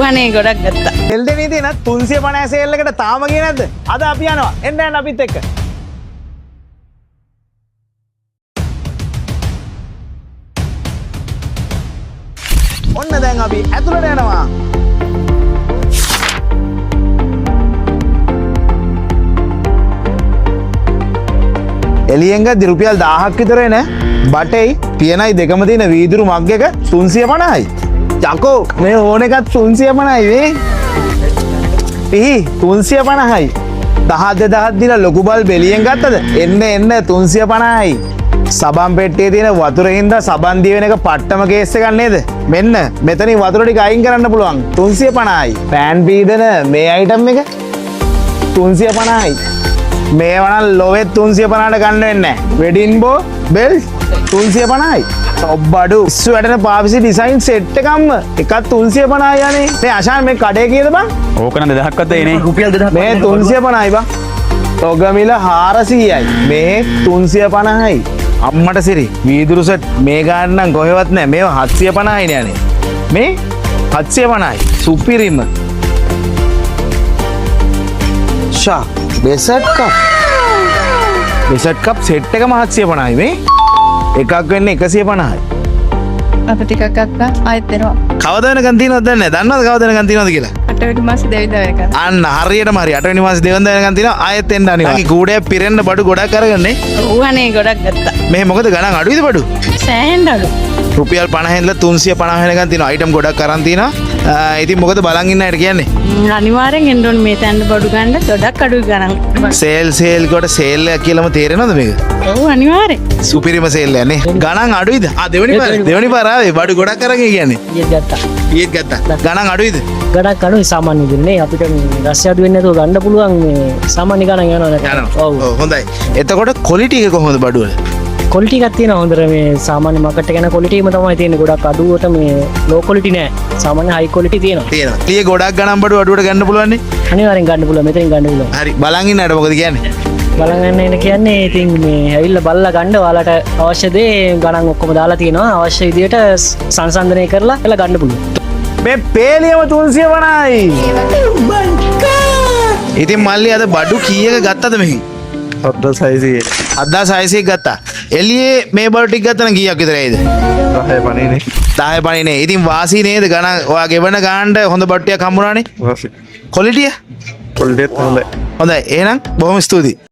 අනේ ගොඩක් ගත්තා. එල්දෙනී තියෙන 350 සේල් එකට තාම ගියේ නැද්ද? අද අපි යනවා. එන්න යන්න අපිත් එක්ක. ඔන්න දැන් අපි ඇතුළට යනවා. එළියෙන් ගද්දි රුපියල් 1000ක් විතර එන බටෙයි පියනයි දෙකම තියෙන වීදුරු මග් එක 350යි. යකෝ මේ ඕන එකත් 350යි වේ. පිහි 350යි. 10 දින ලොකු බල් බෙලියෙන් ගත්තද? එන්න 350යි. සබන් පෙට්ටියේ තියෙන වතුරේ හින්දා සබන් දිය වෙන එක පට්ටම කේස් එකක් නේද? මෙන්න මෙතනින් වතුර ටික අයින් කරන්න පුළුවන් 350යි. පෑන් පීඩන මේ අයිටම් එක 350යි. මේවනම් ලොවෙත් 350ට ගන්න වෙන්නේ නැහැ. වෙඩින් බෝ බෙල් 350යි. ඔබ්බඩු ඉස්සු වැටෙන පාවිසි ඩිසයින් සෙට් එකක්ම එකක් 350යි යන්නේ. මේ අශාන් මේ කඩේ කීයද බං? ඕක නම් 2000ක් වත් එන්නේ. රුපියල් 2000ක්. මේ 350යි බං. ඔගමිල 400යි. මේ 350යි. අම්මට සිරි වීදුරු සෙට් මේ ගන්න නම් කොහෙවත් නැහැ. මේව 750යි නේ යන්නේ. මේ 750යි. සුපිරිම. ෂා බෙසට් කප් සෙට් එකම 750යි මේ. එකක් වෙන්නේ 150යි. අපි ටිකක් ගත්තා ආයෙත් දෙනවා. කවද වෙනකන් තියෙනවද දන්නේ නැහැ. දන්නවද කවද වෙනකන් තියෙනවද කියලා? 8 වෙනි මාසේ දෙවිදා එක. අන්න හරියටම හරි 8 වෙනි මාසේ දෙවන්දා වෙනකන් තියෙනවා. ආයෙත් එන්න අනිවාර්යයෙන්. කූඩේ පිරෙන්න බඩු ගොඩක් අරගන්නේ. ඌ අනේ ගොඩක් ගත්තා. මේ මොකද ගණන් අඩුයිද බඩු? සෑහෙන්න අඩු. රුපියල් 50 ඉඳලා 350 වෙනකන් තියෙනවා. අයිටම් ගොඩක් අරන් තියෙනවා. ඉතින් මොකද බලන් ඉන්න අයට කියන්නේ? අනිවාර්යෙන් එන්න ඕනේ මේ තැන්න බඩු ගන්න ගොඩක් අඩුයි ගණන්. සේල් කොට සේල් එක කියලාම තේරෙනවද මේක? ඔව් අනිවාර්යෙන්. සුපිරිම සේල් එකනේ. ගණන් අඩුයිද? දෙවෙනි පාර ආවේ බඩු ගොඩක් අරන් කියන්නේ. ඊයේත් ගත්තා. ගණන් අඩුයිද? ගඩක් අඩුයි සාමාන්‍ය දෙන්නේ අපිට රස්ය අඩු වෙන්නේ නැතුව ගන්න පුළුවන් මේ සාමාන්‍ය ගණන් යනවා. ඔව් හොඳයි. එතකොට ක්වොලිටි එක කොහොමද බඩු වල? ක්වොලිටි එකක් තියෙනවා හොඳට මේ සාමාන්‍ය මාකට් එක යන ක්වොලිටි එකම තමයි තියෙන්නේ. ගොඩක් අඩුවට මේ ලෝ ක්වොලිටි නෑ. සාමාන්‍ය හයි ක්වොලිටි තියෙනවා. තියෙනවා. ඊයේ ගොඩක් ගණන් බඩු අඩුවට ගන්න පුළුවන් නේ? අනිවාර්යෙන් ගන්න පුළුවන්. මෙතනින් ගන්න පුළුවන්. හරි. බලන් ඉන්නට මොකද කියන්නේ? බලන් යන්න එන කියන්නේ ඉතින් මේ ඇවිල්ලා බලලා ගන්න ඔයාලට අවශ්‍ය දේ ගණන් ඔක්කොම දාලා තියෙනවා. අවශ්‍ය විදියට සංසන්දනය කරලා එලා ගන්න පුළුවන්. මේ පේලියම 350යි. ඉතින් මල්ලි අද බඩු කීයක ගත්තද මෙහි? 7600. 7600 ගත්තා. එළියේ මේ බඩු ටික ගත්තා නම් කීයක් විතර ඇයිද? 10 පණිනේ. 10 පණිනේ. ඉතින් වාසි නේද ගණන් ඔයා ගෙවන ගානට හොඳ බඩු ටිකක් හම්බුණානේ. වාසි. ක්වොලිටිය? ක්වොලිටියත් හොඳයි. හොඳයි. එහෙනම් බොහොම ස්තුතියි.